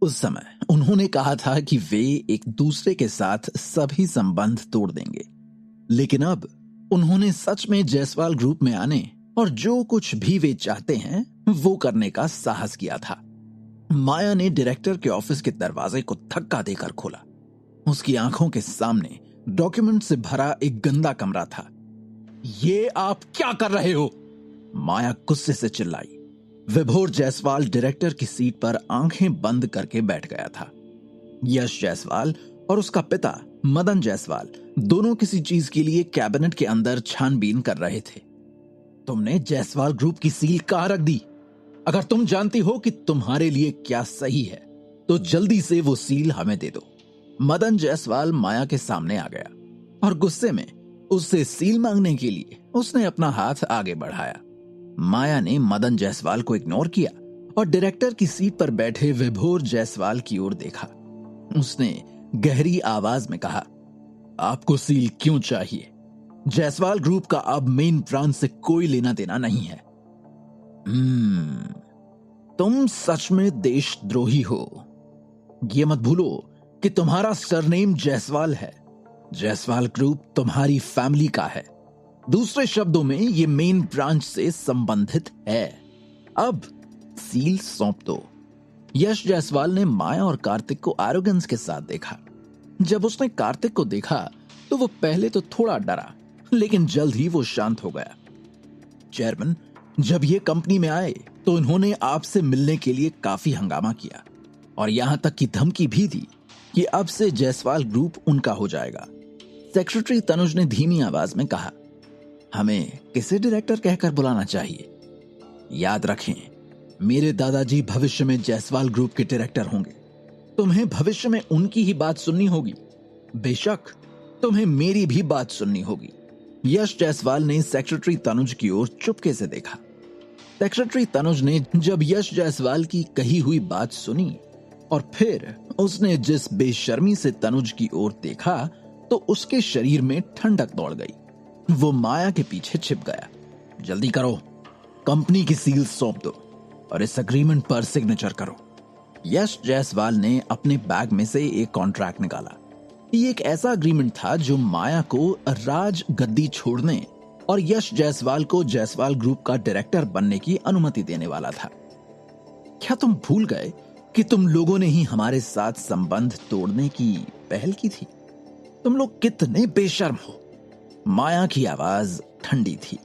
उस समय उन्होंने कहा था कि वे एक दूसरे के साथ सभी संबंध तोड़ देंगे, लेकिन अब उन्होंने सच में जायसवाल ग्रुप में आने और जो कुछ भी वे चाहते हैं वो करने का साहस किया था। माया ने डायरेक्टर के ऑफिस के दरवाजे को धक्का देकर खोला। उसकी आंखों के सामने डॉक्यूमेंट से भरा एक गंदा कमरा था। ये आप क्या कर रहे हो? माया गुस्से से चिल्लाई। विभोर जायसवाल डायरेक्टर की सीट पर आंखें बंद करके बैठ गया था। यश जायसवाल और उसका पिता मदन जायसवाल दोनों किसी चीज के लिए कैबिनेट के अंदर छानबीन कर रहे थे। तुमने जायसवाल ग्रुप की सील कहां रख दी? अगर तुम जानती हो कि तुम्हारे लिए क्या सही है तो जल्दी से वो सील हमें दे दो। मदन जायसवाल माया के सामने आ गया और गुस्से में उससे सील मांगने के लिए उसने अपना हाथ आगे बढ़ाया। माया ने मदन जायसवाल को इग्नोर किया और डायरेक्टर की सीट पर बैठे विभोर जायसवाल की ओर देखा। उसने गहरी आवाज में कहा, आपको सील क्यों चाहिए? जायसवाल ग्रुप का अब मेन ब्रांच से कोई लेना देना नहीं है। तुम सच में देशद्रोही हो। ये मत भूलो कि तुम्हारा सरनेम जायसवाल है। जायसवाल ग्रुप तुम्हारी फैमिली का है। दूसरे शब्दों में ये मेन ब्रांच से संबंधित है। अब सील सौंप दो। यश जायसवाल ने माया और कार्तिक को एरोगेंस के साथ देखा। जब उसने कार्तिक को देखा तो वो पहले तो थोड़ा डरा, लेकिन जल्द ही वो शांत हो गया। चेयरमैन, जब ये कंपनी में आए तो उन्होंने आपसे मिलने के लिए काफी हंगामा किया और यहां तक की धमकी भी दी कि अब से जायसवाल ग्रुप उनका हो जाएगा। सेक्रेटरी तनुज ने धीमी आवाज में कहा, हमें किसे डायरेक्टर कहकर बुलाना चाहिए? याद रखें, मेरे दादाजी भविष्य में जायसवाल ग्रुप के डायरेक्टर होंगे। तुम्हें भविष्य में उनकी ही बात सुननी होगी। बेशक तुम्हें मेरी भी बात सुननी होगी। यश जायसवाल ने सेक्रेटरी तनुज की ओर चुपके से देखा। सेक्रेटरी तनुज ने जब यश जायसवाल की कही हुई बात सुनी और फिर उसने जिस बेशर्मी से तनुज की ओर देखा तो उसके शरीर में ठंडक दौड़ गई। वो माया के पीछे छिप गया। जल्दी करो, कंपनी की सील सौंप दो और इस एग्रीमेंट पर सिग्नेचर करो। यश जायसवाल ने अपने बैग में से एक कॉन्ट्रैक्ट निकाला। ये एक ऐसा एग्रीमेंट था जो माया को राज गद्दी छोड़ने और यश जायसवाल को जायसवाल ग्रुप का डायरेक्टर बनने की अनुमति देने वाला था। क्या तुम भूल गए कि तुम लोगों ने ही हमारे साथ संबंध तोड़ने की पहल की थी? तुम लोग कितने बेशर्म हो। माया की आवाज ठंडी थी।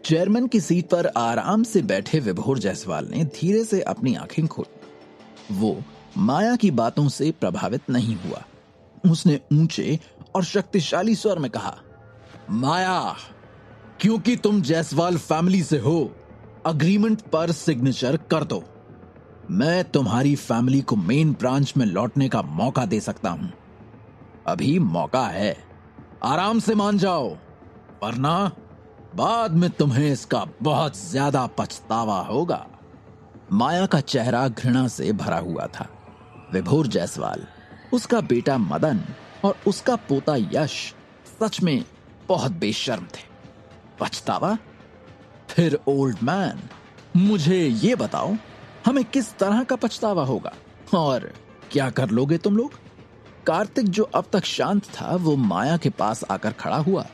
चेयरमैन की सीट पर आराम से बैठे विभोर जायसवाल ने धीरे से अपनी आंखें खोली। वो माया की बातों से प्रभावित नहीं हुआ। उसने ऊंचे और शक्तिशाली स्वर में कहा, माया, क्योंकि तुम जायसवाल फैमिली से हो, अग्रीमेंट पर सिग्नेचर कर दो। मैं तुम्हारी फैमिली को मेन ब्रांच में लौटने का मौका दे सकता हूं। अभी मौका है, आराम से मान जाओ, वरना बाद में तुम्हें इसका बहुत ज्यादा पछतावा होगा। माया का चेहरा घृणा से भरा हुआ था। विभोर जायसवाल, उसका बेटा मदन और उसका पोता यश सच में बहुत बेशर्म थे। पछतावा? फिर ओल्ड मैन, मुझे ये बताओ, हमें किस तरह का पछतावा होगा और क्या कर लोगे तुम लोग? कार्तिक, जो अब तक शांत था, वो माया के पास आकर खड़ा हुआ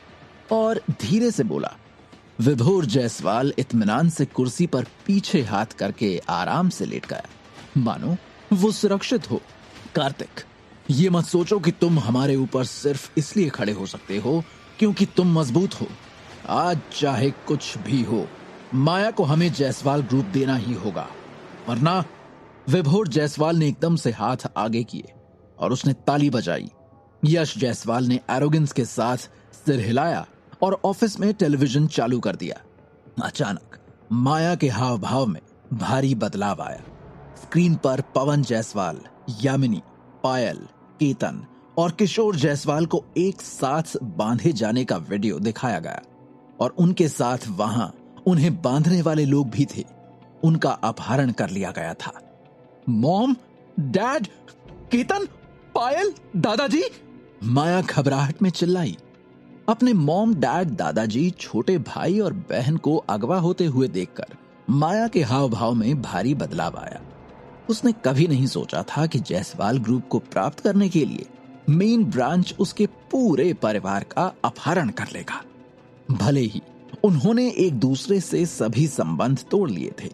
और धीरे से बोला। विभोर जायसवाल इत्मीनान से कुर्सी पर पीछे हाथ करके आराम से लेट गया, मानो वो सुरक्षित हो। कार्तिक, ये मत सोचो कि तुम हमारे ऊपर सिर्फ इसलिए खड़े हो सकते हो क्योंकि तुम मजबूत हो। आज चाहे कुछ भी हो, माया को हमें जायसवाल ग्रुप देना ही होगा, वरना। विभोर जायसवाल ने एकदम से हाथ आगे किए और उसने ताली बजाई। यश जायसवाल ने एरोगेंस के साथ सिर हिलाया और ऑफिस में टेलीविजन चालू कर दिया। अचानक माया के हाव भाव में भारी बदलाव आया। स्क्रीन पर पवन जायसवाल, यामिनी, पायल, केतन और किशोर जायसवाल को एक साथ बांधे जाने का वीडियो दिखाया गया और उनके साथ वहां उन्हें बांधने वाले लोग भी थे। उनका अपहरण कर लिया गया था। मॉम, डैड, केतन, पायल, दादाजी, माया घबराहट में चिल्लाई। अपने मॉम, डैड, दादाजी, छोटे भाई और बहन को अगवा होते हुए देखकर माया के हाव भाव में भारी बदलाव आया। उसने कभी नहीं सोचा था कि जायसवाल ग्रुप को प्राप्त करने के लिए मेन ब्रांच उसके पूरे परिवार का अपहरण कर लेगा। भले ही उन्होंने एक दूसरे से सभी संबंध तोड़ लिए थे,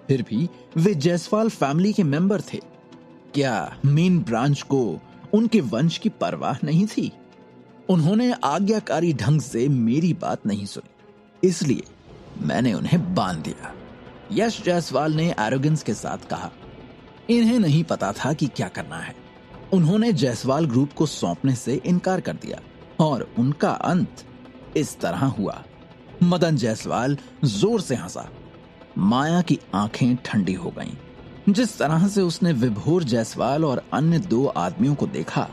फिर भी वे जायसवाल फैमिली के मेंबर थे। क्या मेन ब्रांच को उनके वंश की परवाह नहीं थी? उन्होंने आज्ञाकारी ढंग से मेरी बात नहीं सुनी, इसलिए मैंने उन्हें बांध दिया। यश जायसवाल ने एरोगेंस के साथ कहा। इन्हें नहीं पता था कि क्या करना है। उन्होंने जायसवाल ग्रुप को सौंपने से इनकार कर दिया और उनका अंत इस तरह हुआ। मदन जायसवाल जोर से हंसा। माया की आंखें ठंडी हो गईं। जिस तरह से उसने विभोर जायसवाल और अन्य 2 आदमियों को देखा,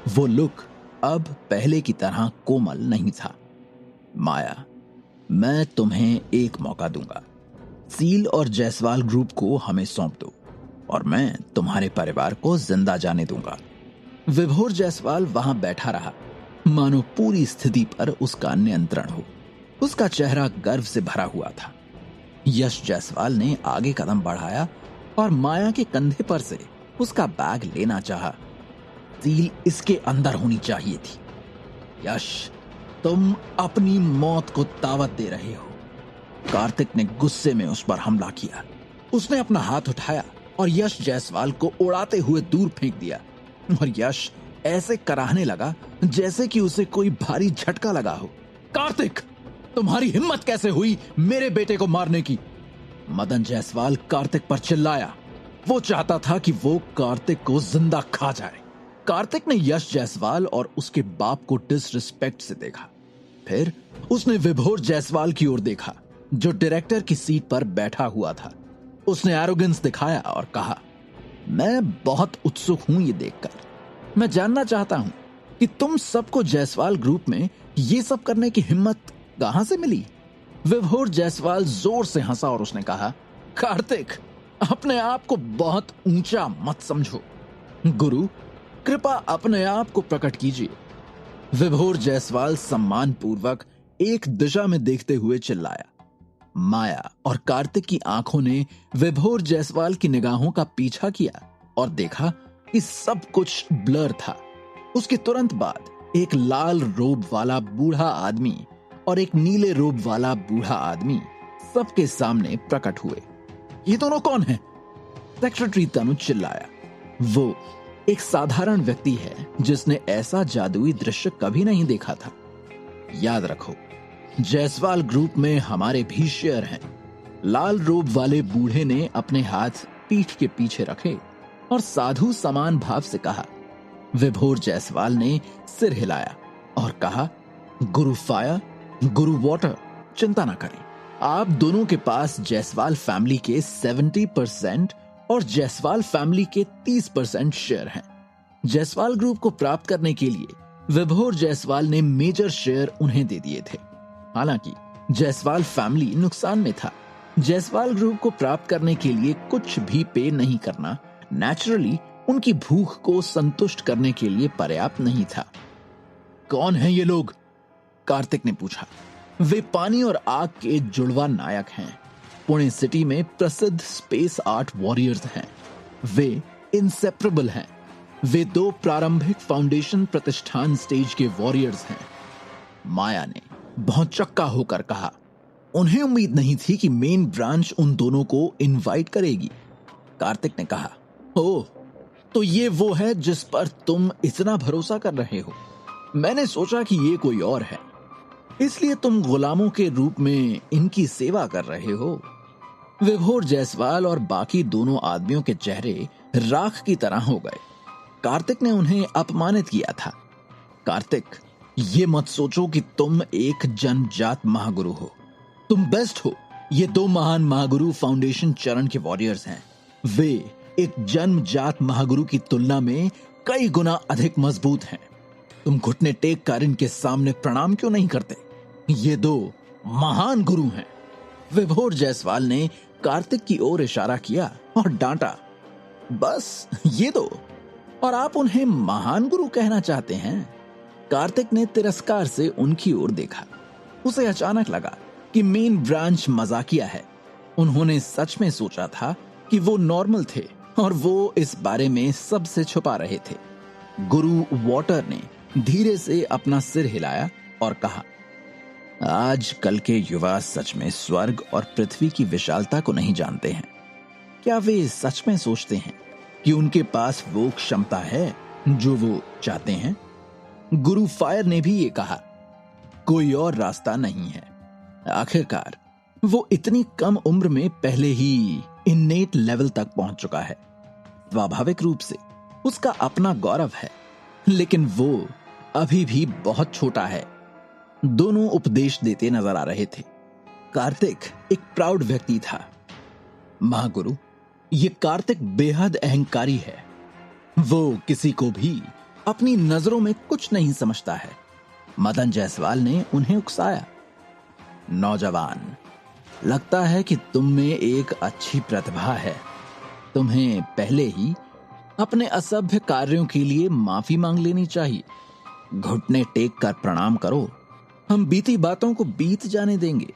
वो लुक अब पहले की तरह कोमल नहीं था। माया, मैं तुम्हें एक मौका दूंगा। सील और जायसवाल ग्रुप को हमें सौंप दो और मैं तुम्हारे परिवार को जिंदा जाने दूंगा। विभोर जायसवाल वहां बैठा रहा, मानो पूरी स्थिति पर उसका नियंत्रण हो। उसका चेहरा गर्व से भरा हुआ था। यश जायसवाल ने आगे कदम बढ़ाया और माया के कंधे पर से उसका बैग लेना चाहा। सील इसके अंदर होनी चाहिए थी। यश, तुम अपनी मौत को दावत दे रहे हो। कार्तिक ने गुस्से में उस पर हमला किया। उसने अपना हाथ उठाया और यश जायसवाल को उड़ाते हुए दूर फेंक दिया और यश ऐसे कराहने लगा जैसे कि उसे कोई भारी झटका लगा हो। कार्तिक, तुम्हारी हिम्मत कैसे हुई मेरे बेटे को मारने की? मदन जायसवाल कार्तिक पर चिल्लाया। वो चाहता था कि वो कार्तिक को जिंदा खा जाए। कार्तिक ने यश जायसवाल और उसके बाप को डिसरिस्पेक्ट से देखा। फिर उसने विभोर जायसवाल की ओर देखा, जो डायरेक्टर की सीट पर बैठा हुआ था। उसने एरोगेंस दिखाया और कहा, मैं बहुत उत्सुक हूं ये देखकर। मैं जानना चाहता हूं कि तुम सबको जायसवाल ग्रुप में ये सब करने की हिम्मत कहां से मिली? विभोर जायसवाल जोर से हंसा और उसने कहा, कार्तिक, अपने आप को बहुत ऊंचा मत समझो। गुरु, कृपा अपने आप को प्रकट कीजिए। विभोर जायसवाल सम्मान पूर्वक एक दिशा में देखते हुए चिल्लाया। माया और कार्तिक की आंखों ने विभोर जायसवाल की निगाहों का पीछा किया और देखा कि सब कुछ ब्लर था। उसके तुरंत बाद एक लाल रोब वाला बूढ़ा आदमी और एक नीले रोब वाला बूढ़ा आदमी सबके सामने प्रकट हुए। ये दोनों कौन हैं? सेक्रेटरी तनुज चिल्लाया। वो एक साधारण व्यक्ति है जिसने ऐसा जादुई दृश्य कभी नहीं देखा था। याद रखो, जायसवाल ग्रुप में हमारे भी शेयर हैं। लाल रोब वाले बूढ़े ने अपने हाथ पीठ के पीछे रखे और साधु समान भाव से कहा। विभोर जायसवाल ने सिर हिलाया और कहा, गुरु फायर, गुरु वाटर, चिंता ना करें। आप दोनों के पास जायसवाल फैमिली के 70% और जायसवाल फैमिली के 30% शेयर हैं। जायसवाल ग्रुप को प्राप्त करने के लिए विभोर जायसवाल ने मेजर शेयर उन्हें दे दिए थे। हालांकि जायसवाल फैमिली नुकसान में था। जायसवाल ग्रुप को प्राप्त करने के लिए कुछ भी पे नहीं करना नेचुरली उनकी भूख को संतुष्ट करने के लिए पर्याप्त नहीं था। कौन हैं ये लोग? कार्तिक ने पूछा। वे पानी और आग के जुड़वा नायक हैं। पुणे सिटी में प्रसिद्ध स्पेस आर्ट वॉरियर्स हैं। वे इंसेपरेबल हैं। वे 2 प्रारंभिक फाउंडेशन प्रतिष्ठान स्टेज के वॉरियर्स हैं। माया ने बहुत चक्का होकर कहा। उन्हें उम्मीद नहीं थी कि मेन ब्रांच उन दोनों को इनवाइट करेगी। कार्तिक ने कहा, ओह, तो ये वो है जिस पर तुम इतना भरोसा कर रहे हो। मैंने सोचा कि ये कोई और है, इसलिए तुम गुलामों के रूप में इनकी सेवा कर रहे हो। विभोर जायसवाल और बाकी दोनों आदमियों के चेहरे राख की तरह हो गए। कार्तिक ने उन्हें अपमानित किया था। कार्तिक, ये मत सोचो कि तुम एक जन्मजात महागुरु हो। तुम बेस्ट हो। ये 2 महान महागुरु फाउंडेशन चरण के वॉरियर्स हैं। वे एक जन्मजात महागुरु की तुलना में कई गुना अधिक मजबूत हैं। तुम घुटने टेक कर इनके सामने प्रणाम क्यों नहीं करते? ये 2 महान गुरु हैं। विभोर जायसवाल ने कार्तिक की ओर इशारा किया और डांटा, बस ये 2 और आप उन्हें महान गुरु कहना चाहते हैं? कार्तिक ने तिरस्कार से उनकी ओर देखा। उसे अचानक लगा कि मेन ब्रांच मजाकिया है। उन्होंने सच में सोचा था कि वो नॉर्मल थे और वो इस बारे में सबसे छुपा रहे थे। गुरु वॉटर ने धीरे से अपना सिर हिलाया और कहा, आज कल के युवा सच में स्वर्ग और पृथ्वी की विशालता को नहीं जानते हैं। क्या वे सच में सोचते हैं कि उनके पास वो क्षमता है जो वो चाहते हैं? गुरु फायर ने भी ये कहा, कोई और रास्ता नहीं है। आखिरकार वो इतनी कम उम्र में पहले ही इन्नेट लेवल तक पहुंच चुका है। स्वाभाविक रूप से उसका अपना गौरव है, लेकिन वो अभी भी बहुत छोटा है। दोनों उपदेश देते नजर आ रहे थे। कार्तिक एक प्राउड व्यक्ति था। महागुरु, ये कार्तिक बेहद अहंकारी है। वो किसी को भी अपनी नजरों में कुछ नहीं समझता है। मदन जायसवाल ने उन्हें उकसाया। नौजवान, लगता है कि तुम में एक अच्छी प्रतिभा है। तुम्हें पहले ही अपने असभ्य कार्यों के लिए माफी मांग लेनी चाहिए। घुटने टेक कर प्रणाम करो, हम बीती बातों को बीत जाने देंगे।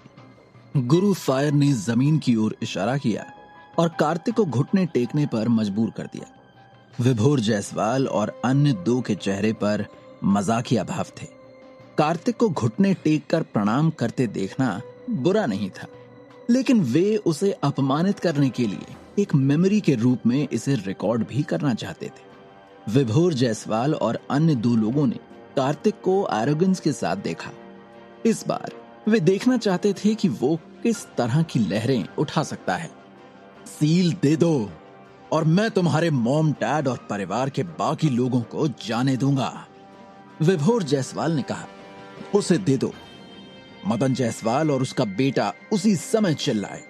गुरु फायर ने जमीन की ओर इशारा किया और कार्तिक को घुटने टेकने पर मजबूर कर दिया। विभोर जायसवाल और अन्य दो के चेहरे पर मजाकिया भाव थे। कार्तिक को घुटने टेक कर प्रणाम करते देखना बुरा नहीं था, लेकिन वे उसे अपमानित करने के लिए एक मेमोरी के रूप में इसे रिकॉर्ड भी करना चाहते थे। विभोर जायसवाल और अन्य दो लोगों ने कार्तिक को एरोगेंस के साथ देखा। इस बार वे देखना चाहते थे कि वो किस तरह की लहरें उठा सकता है। सील दे दो और मैं तुम्हारे मॉम, डैड और परिवार के बाकी लोगों को जाने दूंगा, विभोर जायसवाल ने कहा। उसे दे दो। मदन जायसवाल और उसका बेटा उसी समय चिल्लाए।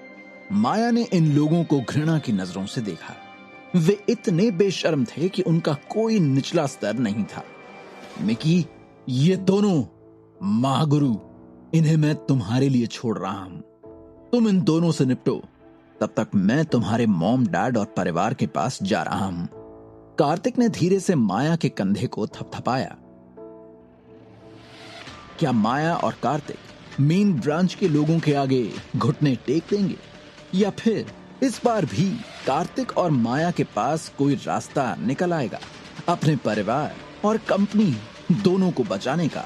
माया ने इन लोगों को घृणा की नजरों से देखा। वे इतने बेशर्म थे कि उनका कोई निचला स्तर नहीं था। मिकी, ये दोनों, महागुरु, इन्हें मैं तुम्हारे लिए छोड़ रहा हूं। तुम इन दोनों से निपटो, तब तक मैं तुम्हारे मॉम, डैड और परिवार के पास जा रहा हूं। कार्तिक ने धीरे से माया के कंधे को थपथपाया। क्या माया और कार्तिक मेन ब्रांच के लोगों के आगे घुटने टेक देंगे, या फिर इस बार भी कार्तिक और माया के पास कोई रास्ता निकल आएगा अपने परिवार और कंपनी दोनों को बचाने का?